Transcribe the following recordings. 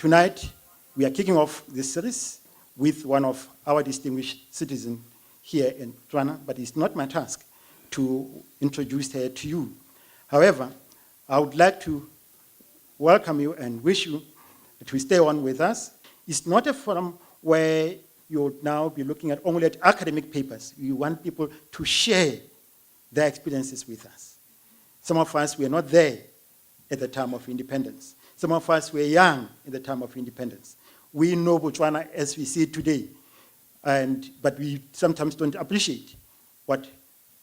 Tonight, we are kicking off this series with one of our distinguished citizens here in Botswana, but it's not my task to introduce her to you. However, I would like to welcome you and wish you to stay on with us. It's not a forum where you'll now be looking at only at academic papers. We want people to share their experiences with us. Some of us were not there at the time of independence. Some of us were young at the time of independence. We know Botswana as we see it today, but we sometimes don't appreciate what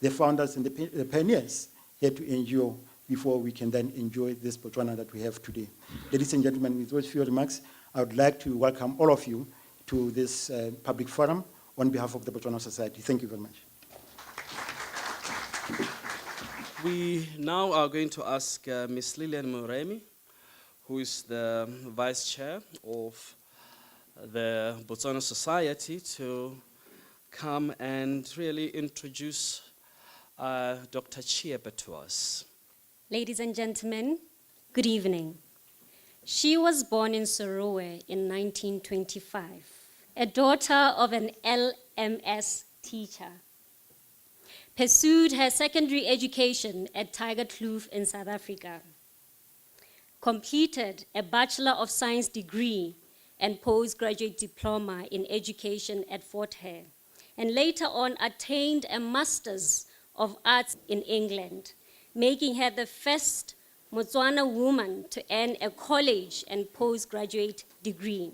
the founders and the pioneers had to endure before we can then enjoy this Botswana that we have today. Ladies and gentlemen, with those few remarks, I would like to welcome all of you to this public forum on behalf of the Botswana Society. Thank you very much. We now are going to ask Ms. Lillian Moremi, who is the Vice Chair of the Botswana Society, to come and really introduce Dr. Chiepe to us. Ladies and gentlemen, good evening. She was born in Sorowe in 1925, a daughter of an LMS teacher. Pursued her secondary education at Tiger Kloof in South Africa. Completed a Bachelor of Science degree and postgraduate diploma in education at Fort Hare, and later on attained a Master's of Arts in England, making her the first Botswana woman to earn a college and postgraduate degree.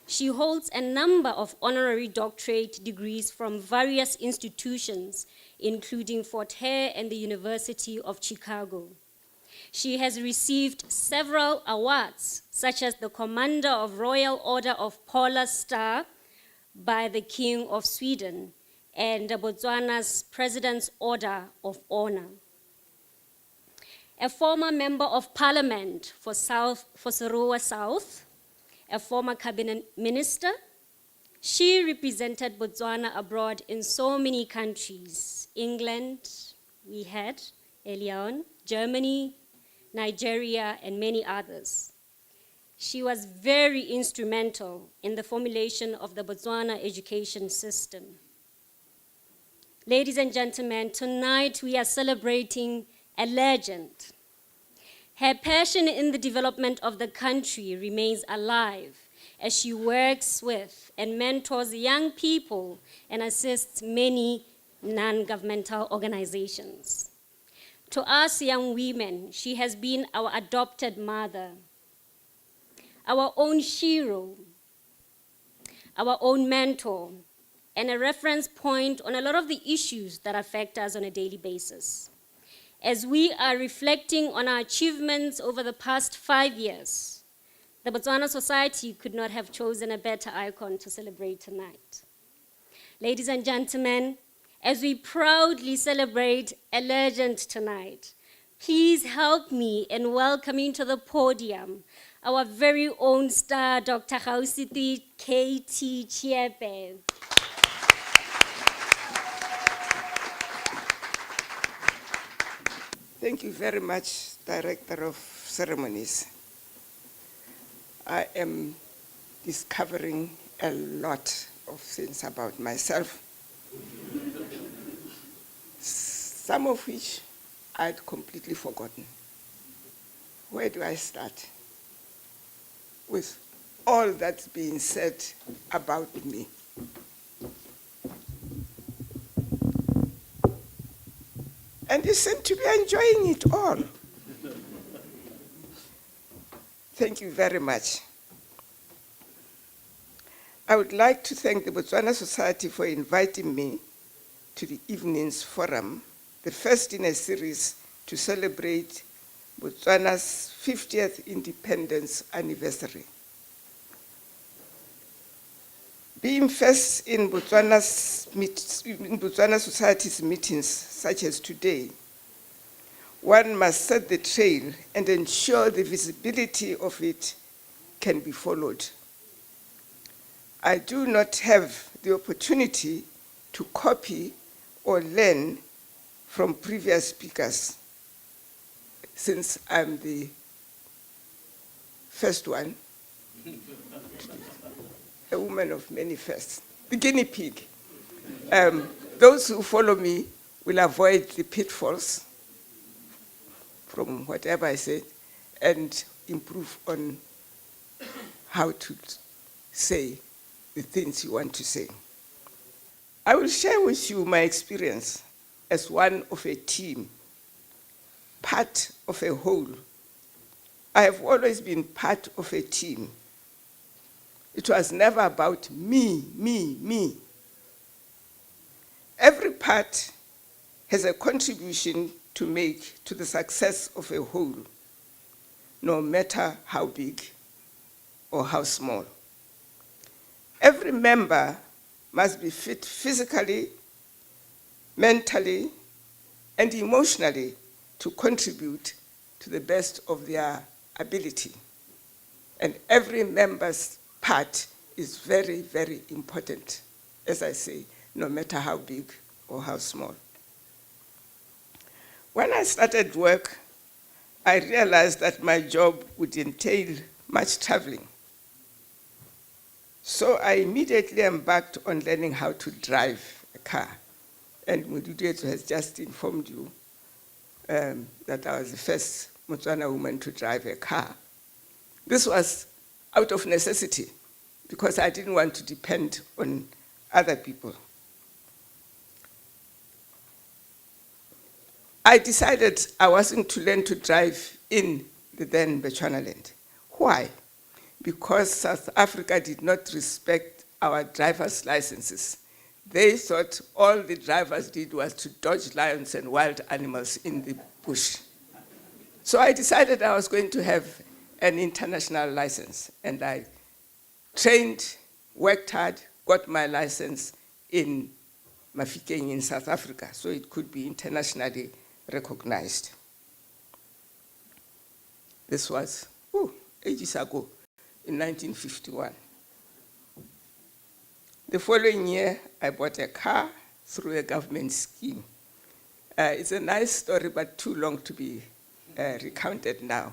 She holds a number of honorary doctorate degrees from various institutions, including Fort Hare and the University of Chicago. She has received several awards, such as the Commander of Royal Order of Polar Star by the King of Sweden, and Botswana's President's Order of Honor. A former Member of Parliament for Sorowe South, a former cabinet minister, she represented Botswana abroad in so many countries. England, we had earlier on, Germany, Nigeria, and many others. She was very instrumental in the formulation of the Botswana education system. Ladies and gentlemen, tonight we are celebrating a legend. Her passion in the development of the country remains alive as she works with and mentors young people and assists many non-governmental organizations. To us young women, she has been our adopted mother, our own hero, our own mentor, and a reference point on a lot of the issues that affect us on a daily basis. As we are reflecting on our achievements over the past 5 years, the Botswana Society could not have chosen a better icon to celebrate tonight. Ladies and gentlemen, as we proudly celebrate a legend tonight, please help me in welcoming to the podium our very own star, Dr. Chiepe. Thank you very much, Director of Ceremonies. I am discovering a lot of things about myself, some of which I'd completely forgotten. Where do I start? With all that's being said about me. And you seem to be enjoying it all. Thank you very much. I would like to thank the Botswana Society for inviting me to the evening's forum, the first in a series to celebrate Botswana's 50th independence anniversary. Being first in Botswana Society's meetings, such as today, one must set the trail and ensure the visibility of it can be followed. I do not have the opportunity to copy or learn from previous speakers, since I'm the first one. A woman of many firsts. The guinea pig. Those who follow me will avoid the pitfalls from whatever I said and improve on how to say the things you want to say. I will share with you my experience as one of a team, part of a whole. I have always been part of a team. It was never about me, me, me. Every part has a contribution to make to the success of a whole, no matter how big or how small. Every member must be fit physically, mentally, and emotionally to contribute to the best of their ability. And every member's part is very, very important, as I say, no matter how big or how small. When I started work, I realized that my job would entail much traveling. So I immediately embarked on learning how to drive a car. And Mududu has just informed you that I was the first Botswana woman to drive a car. This was out of necessity because I didn't want to depend on other people. I decided I wasn't to learn to drive in the then Bechuanaland. Why? Because South Africa did not respect our driver's licenses. They thought all the drivers did was to dodge lions and wild animals in the bush. So I decided I was going to have an international license, and I trained, worked hard, got my license in Mafikeng in South Africa, so it could be internationally recognized. This was ages ago, in 1951. The following year, I bought a car through a government scheme. It's a nice story, but too long to be recounted now.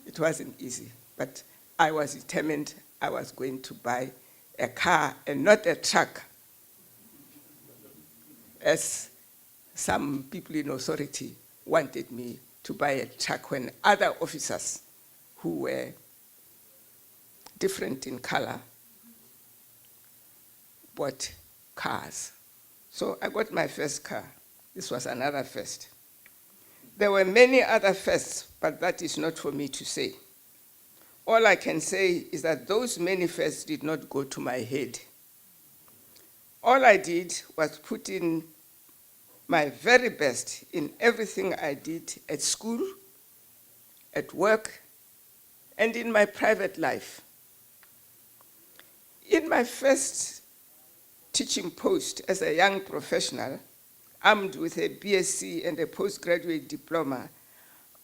It wasn't easy, but I was determined I was going to buy a car and not a truck, as some people in authority wanted me to buy a truck when other officers who were different in color bought cars. So I got my first car. This was another first. There were many other firsts, but that is not for me to say. All I can say is that those many firsts did not go to my head. All I did was put in my very best in everything I did at school, at work, and in my private life. In my first teaching post as a young professional, armed with a BSc and a postgraduate diploma,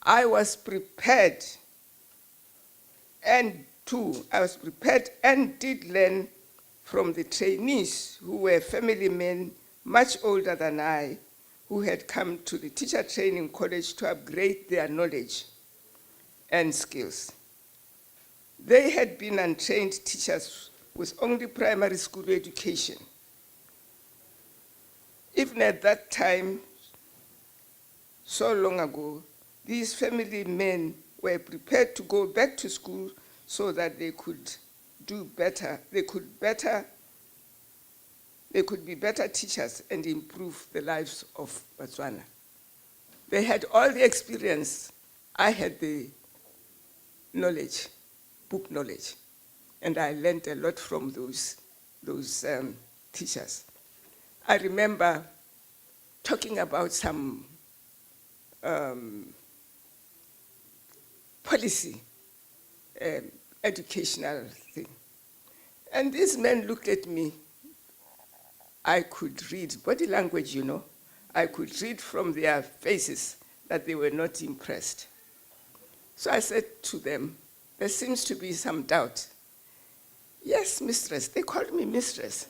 I was prepared and did learn from the trainees who were family men much older than I, who had come to the teacher training college to upgrade their knowledge and skills. They had been untrained teachers with only primary school education. Even at that time, so long ago, these family men were prepared to go back to school so that they could do better. They could be better teachers and improve the lives of Botswana. They had all the experience. I had the knowledge, book knowledge, and I learned a lot from those teachers. I remember talking about some policy, educational thing. And these men looked at me. I could read body language, you know. I could read from their faces that they were not impressed. So I said to them, there seems to be some doubt. Yes, mistress. They called me mistress.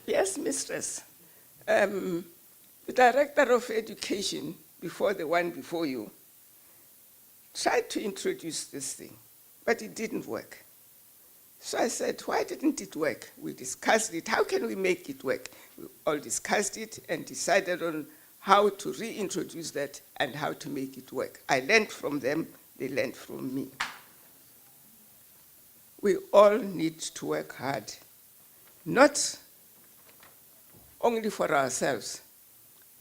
Yes, mistress. The director of education, before the one before you, tried to introduce this thing, but it didn't work. So I said, why didn't it work? We discussed it. How can we make it work? We all discussed it and decided on how to reintroduce that and how to make it work. I learned from them, they learned from me. We all need to work hard, not only for ourselves,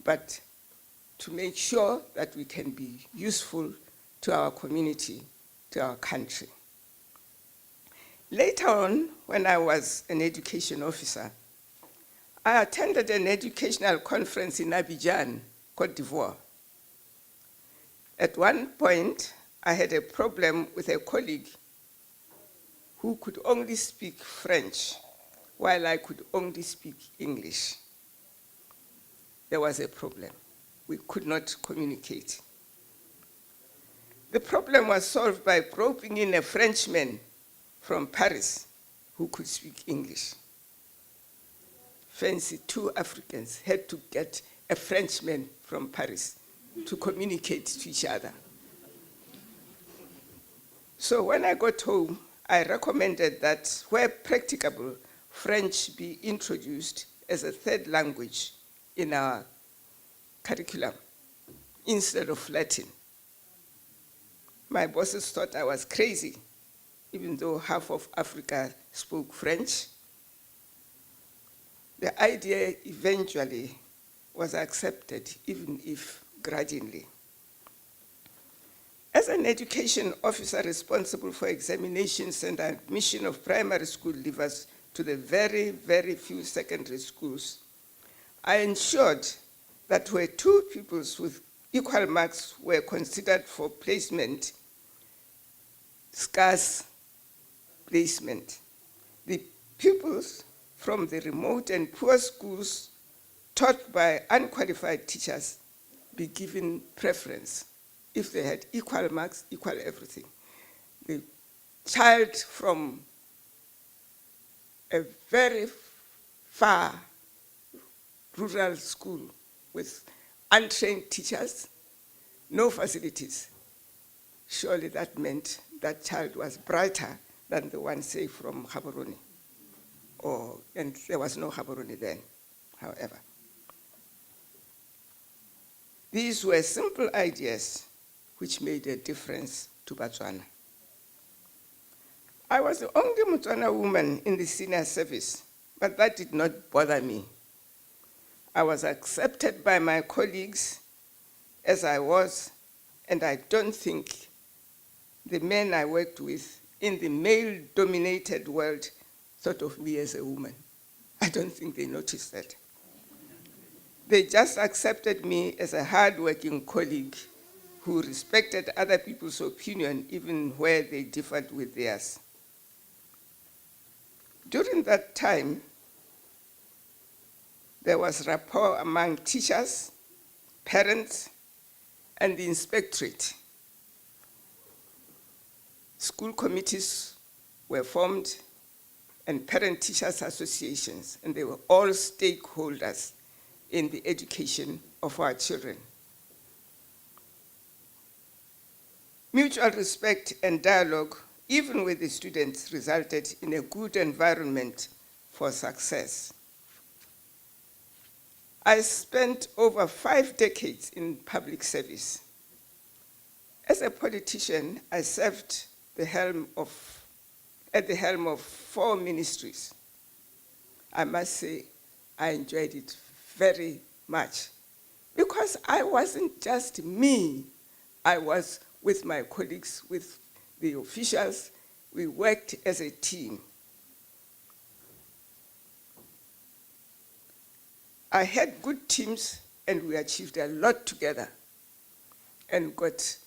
but to make sure that we can be useful to our community, to our country. Later on, when I was an education officer, I attended an educational conference in Abidjan, Côte d'Ivoire. At one point, I had a problem with a colleague who could only speak French, while I could only speak English. There was a problem. We could not communicate. The problem was solved by roping in a Frenchman from Paris who could speak English. Fancy, 2 Africans had to get a Frenchman from Paris to communicate to each other. So when I got home, I recommended that where practicable, French be introduced as a 3rd language in our curriculum instead of Latin. My bosses thought I was crazy, even though half of Africa spoke French. The idea eventually was accepted, even if grudgingly. As an education officer responsible for examinations and admission of primary school leavers to the very, very few secondary schools, I ensured that where 2 pupils with equal marks were considered for placement, scarce placement, the pupils from the remote and poor schools taught by unqualified teachers be given preference if they had equal marks, equal everything. The child from a very far rural school with untrained teachers, no facilities, surely that meant that child was brighter than the one, say, from Gaborone. And there was no Gaborone then, however. These were simple ideas which made a difference to Botswana. I was the only Botswana woman in the senior service, but that did not bother me. I was accepted by my colleagues as I was, and I don't think the men I worked with in the male-dominated world thought of me as a woman. I don't think they noticed that. They just accepted me as a hard-working colleague who respected other people's opinion even where they differed with theirs. During that time, there was rapport among teachers, parents, and the inspectorate. School committees were formed and parent-teachers associations, and they were all stakeholders in the education of our children. Mutual respect and dialogue, even with the students, resulted in a good environment for success. I spent over 5 decades in public service. As a politician, I served at the helm of 4 ministries. I must say, I enjoyed it very much because I wasn't just me. I was with my colleagues, with the officials. We worked as a team. I had good teams, and we achieved a lot together and got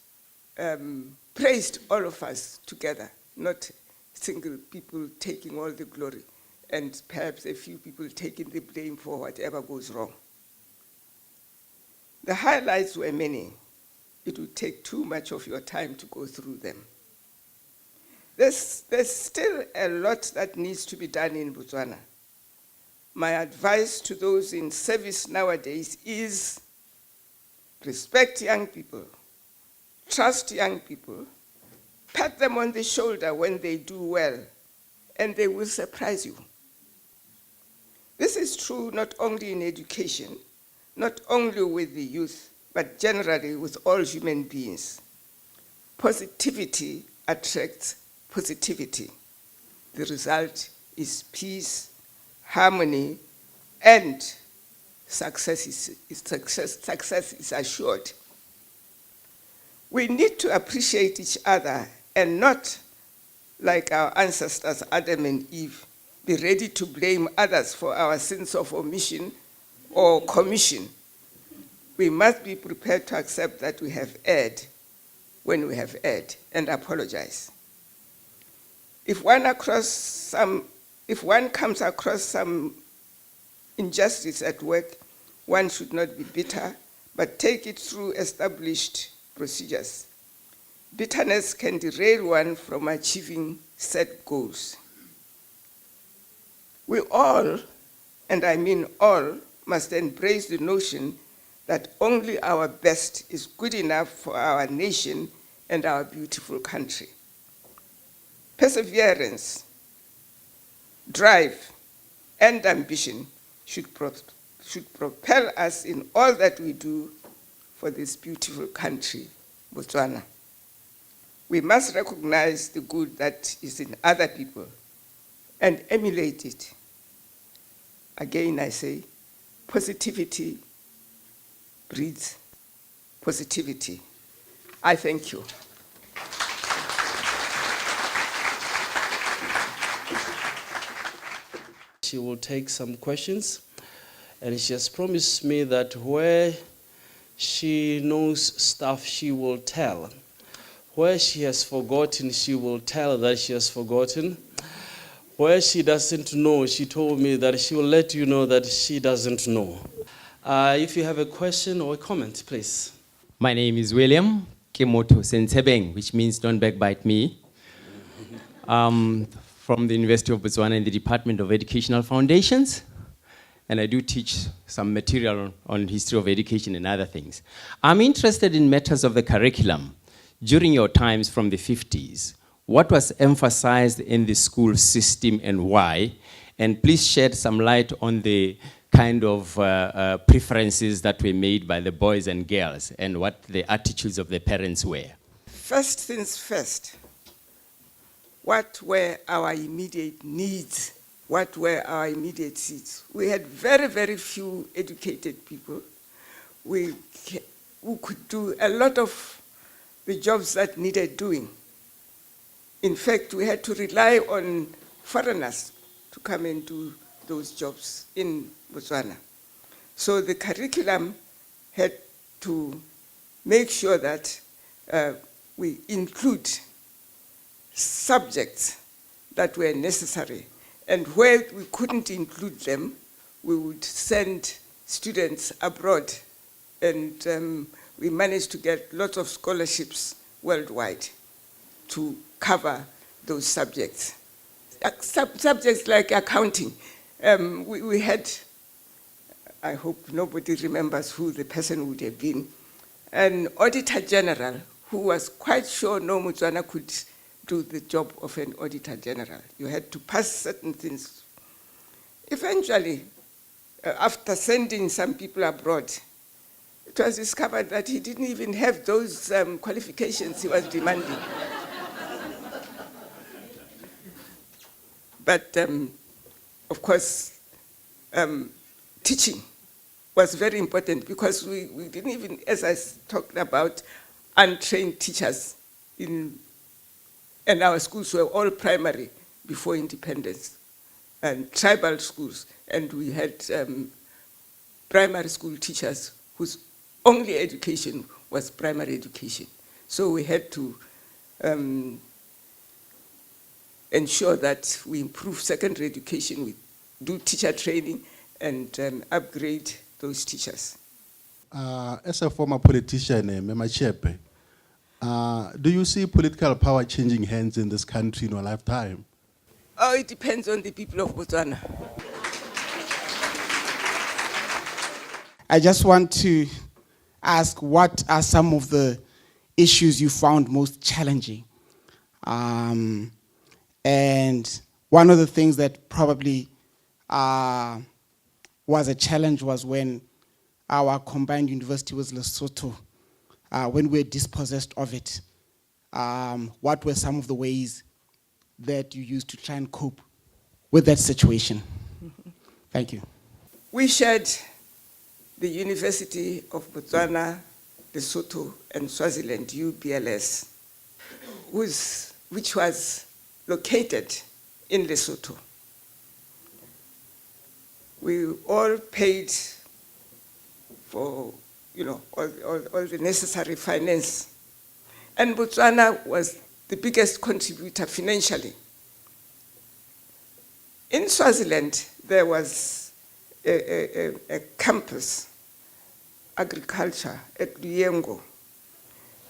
praised, all of us together, not single people taking all the glory and perhaps a few people taking the blame for whatever goes wrong. The highlights were many. It would take too much of your time to go through them. There's still a lot that needs to be done in Botswana. My advice to those in service nowadays is respect young people, trust young people, Pat them on the shoulder when they do well, and they will surprise you. This is true not only in education, not only with the youth, but generally with all human beings. Positivity attracts positivity. The result is peace, harmony, and success is assured. We need to appreciate each other and not, like our ancestors Adam and Eve, be ready to blame others for our sins of omission or commission. We must be prepared to accept that we have erred when we have erred and apologize. If one comes across some injustice at work, one should not be bitter, but take it through established procedures. Bitterness can derail one from achieving set goals. We all, and I mean all, must embrace the notion that only our best is good enough for our nation and our beautiful country. Perseverance, drive, and ambition should propel us in all that we do for this beautiful country, Botswana. We must recognize the good that is in other people and emulate it. Again, I say, positivity breeds positivity. I thank you. She will take some questions, and she has promised me that where she knows stuff, she will tell. Where she has forgotten, she will tell that she has forgotten. Where she doesn't know, she told me that she will let you know that she doesn't know. If you have a question or a comment, please. My name is William Kemoto Sensebeng, which means don't backbite me. From the University of Botswana in the Department of Educational Foundations. And I do teach some material on history of education and other things. I'm interested in matters of the curriculum. During your times from the 50s, what was emphasized in the school system and why? And please shed some light on the kind of preferences that were made by the boys and girls and what the attitudes of the parents were. First things first, what were our immediate needs? What were our immediate needs? We had very, very few educated people who could do a lot of the jobs that needed doing. In fact, we had to rely on foreigners to come and do those jobs in Botswana. So the curriculum had to make sure that we include subjects that were necessary. And where we couldn't include them, we would send students abroad. And we managed to get lots of scholarships worldwide to cover those subjects. Subjects like accounting. We had, I hope nobody remembers who the person would have been, an auditor general who was quite sure no Botswana could do the job of an auditor general. You had to pass certain things. Eventually, after sending some people abroad, it was discovered that he didn't even have those qualifications he was demanding. But of course, teaching was very important because we didn't even, as I talked about, untrained teachers and our schools were all primary before independence and tribal schools. And we had primary school teachers whose only education was primary education. So we had to ensure that we improve secondary education, we do teacher training and upgrade those teachers. As a former politician, Mma Chiepe, do you see political power changing hands in this country in your lifetime? Oh, it depends on the people of Botswana. I just want to ask, what are some of the issues you found most challenging And one of the things that probably was a challenge was when our combined university was Lesotho, when we were dispossessed of it. What were some of the ways that you used to try and cope with that situation? Thank you. We shared the University of Botswana, Lesotho, and Swaziland, UBLS, which was located in Lesotho. We all paid for, all the necessary finance. And Botswana was the biggest contributor financially. In Swaziland, there was a campus, agriculture, at Luyengo.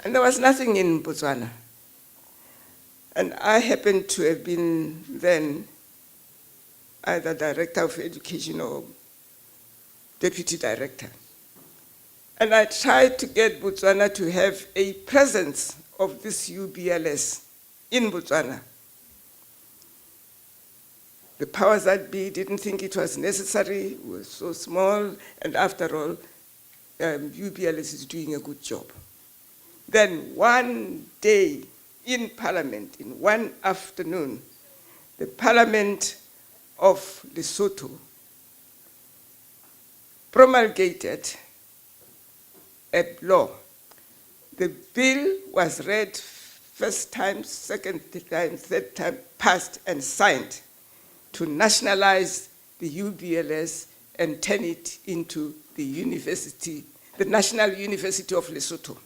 And there was nothing in Botswana. And I happened to have been then either director of education or deputy director. And I tried to get Botswana to have a presence of this UBLS in Botswana. The powers that be didn't think it was necessary, it was so small, and after all, UBLS is doing a good job. Then one day in Parliament, in one afternoon, the Parliament of Lesotho promulgated a law. The bill was read first time, second time, third time, passed and signed to nationalize the UBLS and turn it into the university, the National University of Lesotho.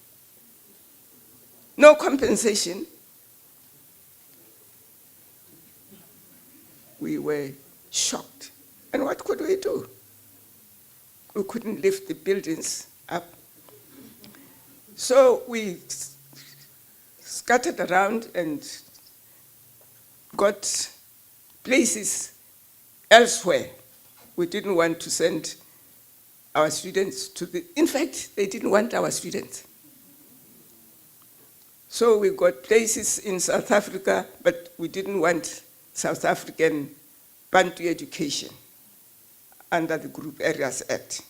No compensation. We were shocked. And what could we do? We couldn't lift the buildings up. So we scattered around and got places elsewhere. We didn't want to send our students to in fact, they didn't want our students. So we got places in South Africa, but we didn't want South African Bantu education under the Group Areas Act.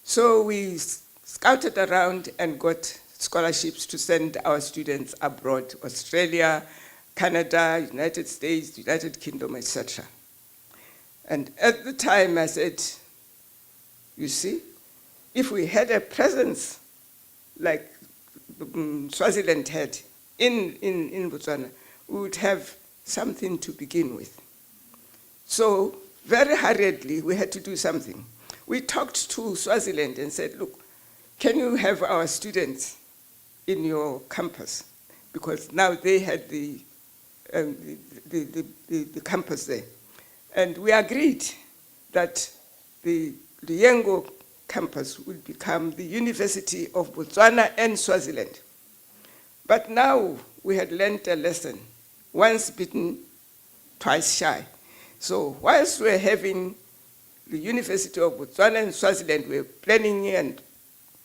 So we scouted around and got scholarships to send our students abroad, Australia, Canada, United States, United Kingdom, etc. And at the time I said, you see, if we had a presence like Swaziland had in Botswana, we would have something to begin with. So very hurriedly, we had to do something. We talked to Swaziland and said, look, can you have our students in your campus? Because now they had the campus there. And we agreed that the Luyengo campus would become the University of Botswana and Swaziland. But now we had learned a lesson, once bitten, twice shy. So whilst we're having the University of Botswana and Swaziland, we're planning and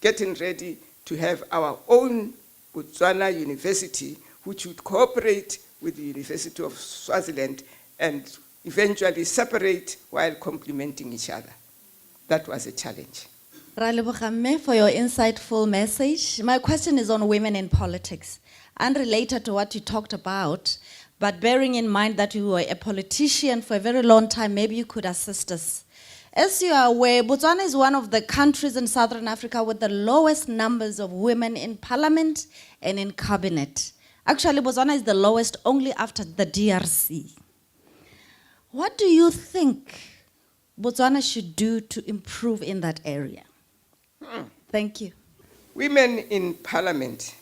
getting ready to have our own Botswana University, which would cooperate with the University of Swaziland and eventually separate while complementing each other. That was a challenge. Ra leboga mme for your insightful message. My question is on women in politics, unrelated to what you talked about, but bearing in mind that you were a politician for a very long time, maybe you could assist us. As you are aware, Botswana is one of the countries in Southern Africa with the lowest numbers of women in parliament and in cabinet. Actually, Botswana is the lowest only after the DRC. What do you think Botswana should do to improve in that area? Thank you. Women in parliament.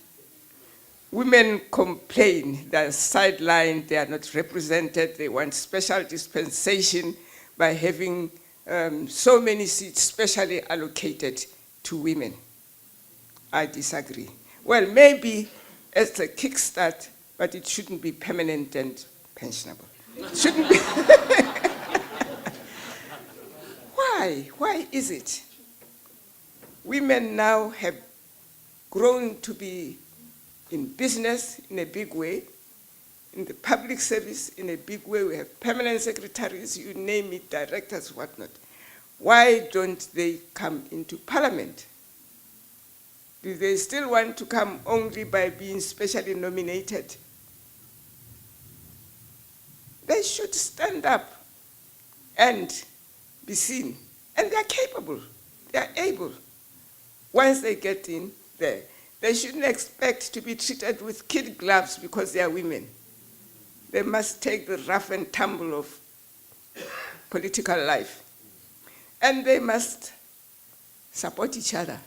Women complain, they're sidelined, they are not represented, they want special dispensation by having so many seats specially allocated to women. I disagree. Well, maybe as a kickstart, but it shouldn't be permanent and pensionable. Shouldn't be. Why? Why is it? Women now have grown to be in business in a big way. in the public service in a big way. We have permanent secretaries, you name it, directors, whatnot. Why don't they come into parliament? Do they still want to come only by being specially nominated? They should stand up and be seen. And they're capable, they're able. Once they get in there, they shouldn't expect to be treated with kid gloves because they are women. They must take the rough and tumble of political life. And they must support each other.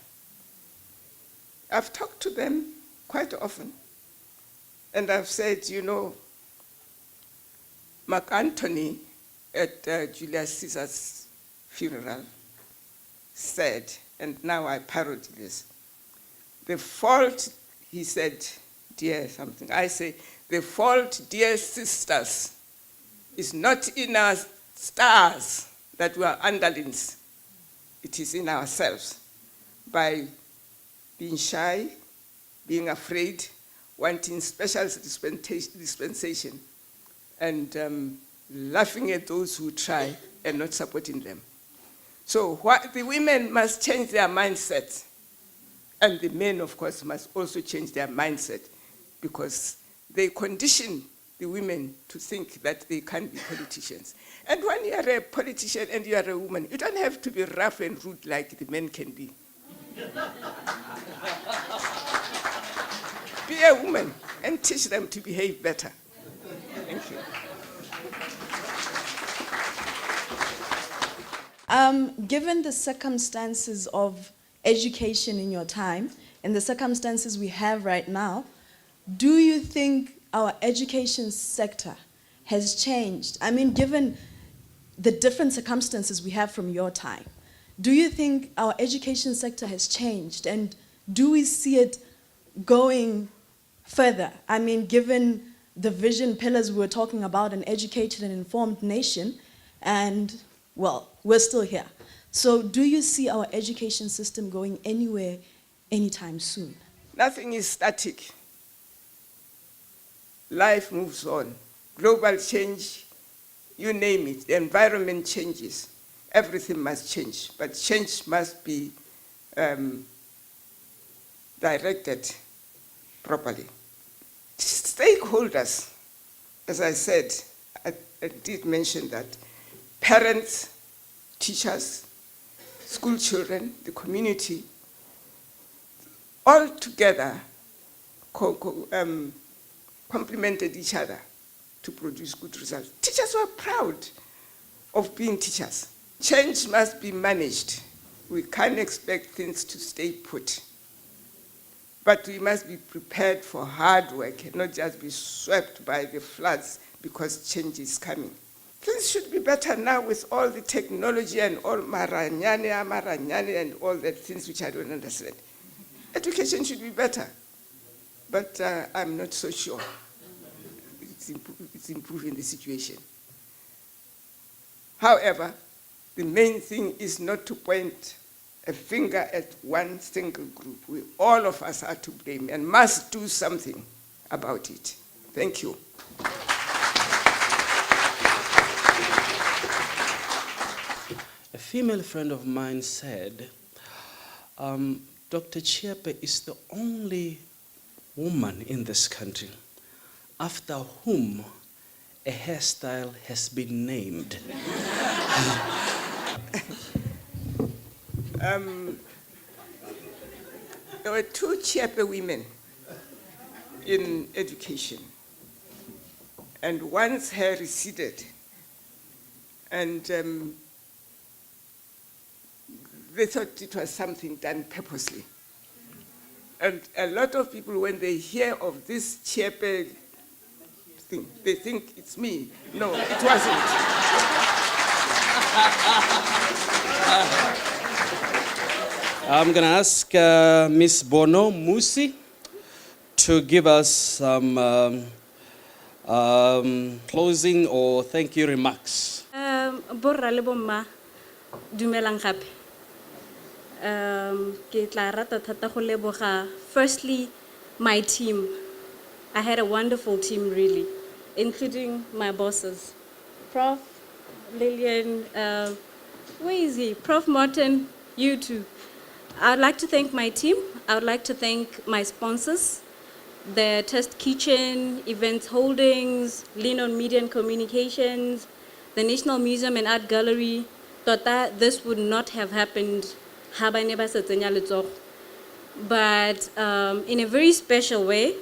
I've talked to them quite often, and I've said, you know, Mark Antony at Julius Caesar's funeral said, and now I parody this, the fault, he said, dear something, I say, the fault, dear sisters, is not in our stars that we are underlings. It is in ourselves. By being shy, being afraid, wanting special dispensation, and laughing at those who try and not supporting them. So the women must change their mindset. And the men, of course, must also change their mindset, because they condition the women to think that they can't be politicians. And when you are a politician and you are a woman, you don't have to be rough and rude like the men can be. Be a woman and teach them to behave better. Thank you. Given the circumstances of education in your time and the circumstances we have right now, do you think our education sector has changed? I mean, given the different circumstances we have from your time, do you think our education sector has changed, and do we see it going further? I mean, given the vision pillars we were talking about, an educated and informed nation, and, well, we're still here. So do you see our education system going anywhere anytime soon? Nothing is static. Life moves on. Global change, you name it, the environment changes. Everything must change, but change must be directed properly. Stakeholders, as I said, I did mention that, parents, teachers, school children, the community, all together complemented each other to produce good results. Teachers were proud of being teachers. Change must be managed. We can't expect things to stay put. But we must be prepared for hard work and not just be swept by the floods because change is coming. Things should be better now with all the technology and all maranyane and all the things which I don't understand. Education should be better, but I'm not so sure it's improving the situation. However, the main thing is not to point a finger at one single group. All of us are to blame and must do something about it. Thank you. A female friend of mine said, Dr. Chiepe is the only woman in this country after whom a hairstyle has been named. There were 2 Chiepe women in education, and one's hair receded, and they thought it was something done purposely. And a lot of people, when they hear of this Chiepe thing, they think it's me. No, it wasn't. I'm going to ask Ms. Bono Musi to give us some closing or thank you remarks. Borra le bomma dumelang gape. Ke tla rata thata go leboga firstly my team. I had a wonderful team really. including my bosses. Prof. Lillian, where is he? Prof. Morton, you too. I would like to thank my team. I would like to thank my sponsors, the Test Kitchen, Events Holdings, Lean on Media and Communications, the National Museum and Art Gallery. Thought that this would not have happened had I never said letsogo. But in a very special way,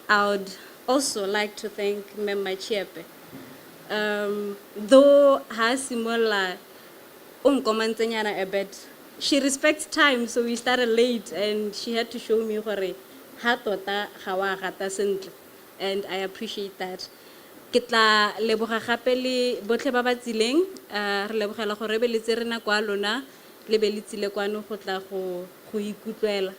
I would also like to thank Mma Chiepe. Though Hasimola a bit, she respects time, so we started late and she had to show me hore and I appreciate that. Ke tla leboga gape le botlhe ba ba tsileng re lebogela gore be le tserena kwa lona le be le tsile kwano go tla go ikutlwela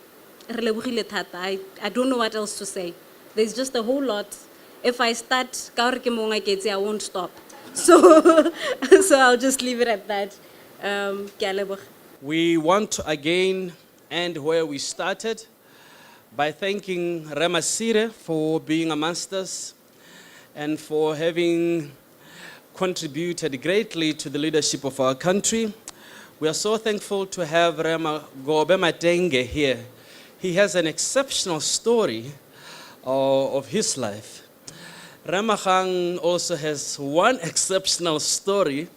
re lebogile thata. I don't know what else to say. There's just a whole lot. If I start ka gore ke mo ngaketse, I won't stop. So I'll just leave it at that. Ke a leboga. We want to again end where we started by thanking Mma Chiepe for being amongst us and for having contributed greatly to the leadership of our country. We are so thankful to have Rema Gobe Matenge here. He has an exceptional story of his life. Rema Khan also has one exceptional story,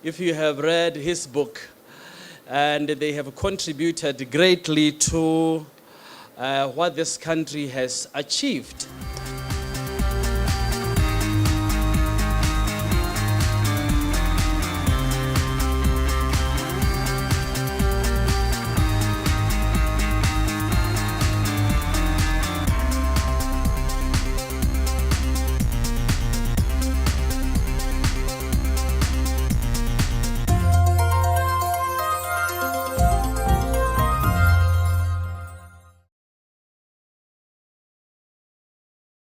if you have read his book, and they have contributed greatly to what this country has achieved.